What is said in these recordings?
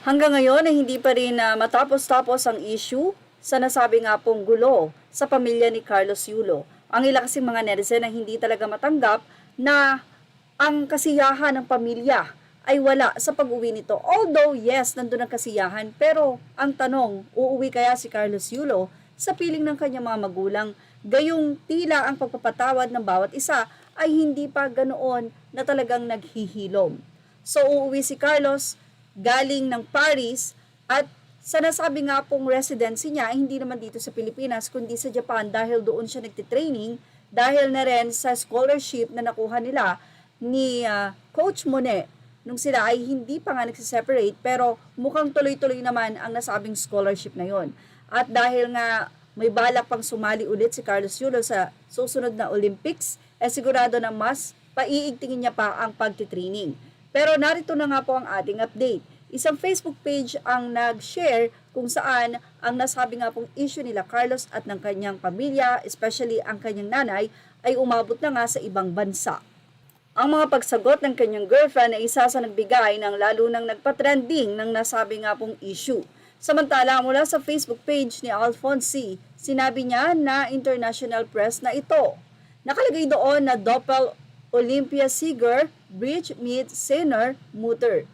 Hanggang ngayon ay hindi pa rin matapos-tapos ang issue sa nasabi nga pong gulo sa pamilya ni Carlos Yulo. Ang ilang kasing mga netizen ay hindi talaga matanggap na ang kasiyahan ng pamilya ay wala sa pag-uwi nito. Although, yes, nandun ang kasiyahan, pero ang tanong, uuwi kaya si Carlos Yulo sa piling ng kanyang mga magulang? Gayong tila ang pagpapatawad ng bawat isa ay hindi pa ganoon na talagang naghihilom. So, uuwi si Carlos galing ng Paris at sa nasabi nga pong residency niya, hindi naman dito sa Pilipinas, kundi sa Japan dahil doon siya nagtitraining, dahil na rin sa scholarship na nakuha nila ni Coach Mone nung sila ay hindi pa nga nagsiseparate, pero mukhang tuloy-tuloy naman ang nasabing scholarship na yon. At dahil nga may balak pang sumali ulit si Carlos Yulo sa susunod na Olympics, sigurado na mas paiigtingin niya pa ang pagtitraining. Pero narito na nga po ang ating update. Isang Facebook page ang nag-share kung saan ang nasabi nga pong issue nila Carlos at ng kanyang pamilya, especially ang kanyang nanay, ay umabot na nga sa ibang bansa. Ang mga pagsagot ng kanyang girlfriend ay isa sa nagbigay ng lalo nang nagpa-trending ng nasabi nga pong issue. Samantala, mula sa Facebook page ni Alphonse, sinabi niya na international press na ito. Nakalagay doon na Doppel Olympia Sieger, Bridge meets Sinner, Mutter.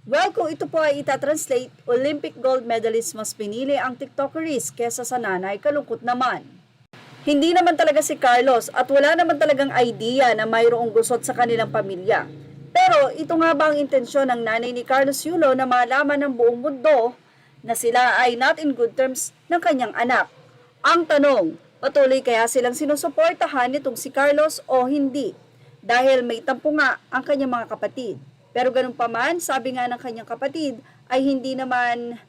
Well, kung ito po ay itatranslate, Olympic gold medalist mas pinili ang TikTokeries kesa sa nanay, kalungkot naman. Hindi naman talaga si Carlos at wala naman talagang idea na mayroong gusot sa kanilang pamilya. Pero ito nga ba ang intensyon ng nanay ni Carlos Yulo na malaman ng buong mundo na sila ay not in good terms ng kanyang anak? Ang tanong, patuloy kaya silang sinusuportahan nitong si Carlos o hindi? Dahil may tampo nga ang kanyang mga kapatid. Pero ganun pa man, sabi nga ng kanyang kapatid ay hindi naman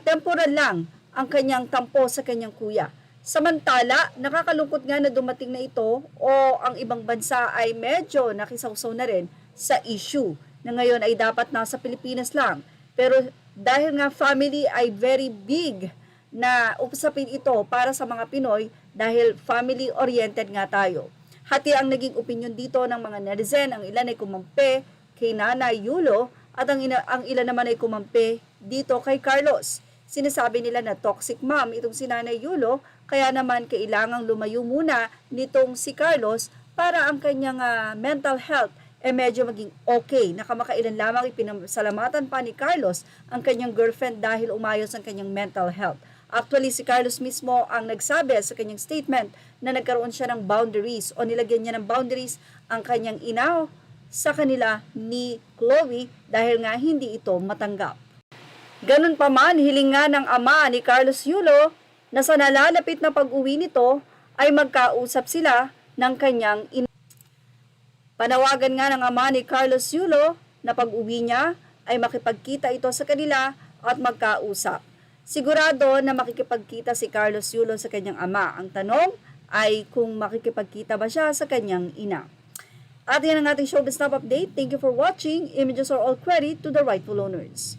temporal lang ang kanyang tampo sa kanyang kuya. Samantala, nakakalungkot nga na dumating na ito o ang ibang bansa ay medyo nakisawsaw na rin sa issue na ngayon ay dapat nasa Pilipinas lang. Pero dahil nga family ay very big na usapin ito para sa mga Pinoy dahil family-oriented nga tayo. Hati ang naging opinion dito ng mga netizen, ang ilan ay kumampi kay Nanay Yulo at ang ilan naman ay kumampi dito kay Carlos. Sinasabi nila na toxic mom itong si Nanay Yulo, kaya naman kailangang lumayo muna nitong si Carlos para ang kanyang mental health medyo maging okay. Nakamakailan lamang ipinasalamatan pa ni Carlos ang kanyang girlfriend dahil umayos ang kanyang mental health. Actually, si Carlos mismo ang nagsabi sa kanyang statement na nagkaroon siya ng boundaries o nilagyan niya ng boundaries ang kanyang ina sa kanila ni Chloe dahil nga hindi ito matanggap. Ganun pa man, hiling nga ng ama ni Carlos Yulo na sa nalalapit na pag-uwi nito ay magkausap sila ng kanyang ina. Panawagan nga ng ama ni Carlos Yulo na pag-uwi niya ay makipagkita ito sa kanila at magkausap. Sigurado na makikipagkita si Carlos Yulo sa kanyang ama. Ang tanong ay kung makikipagkita ba siya sa kanyang ina. At yan ang ating showbiz top update. Thank you for watching. Images are all credit to the rightful owners.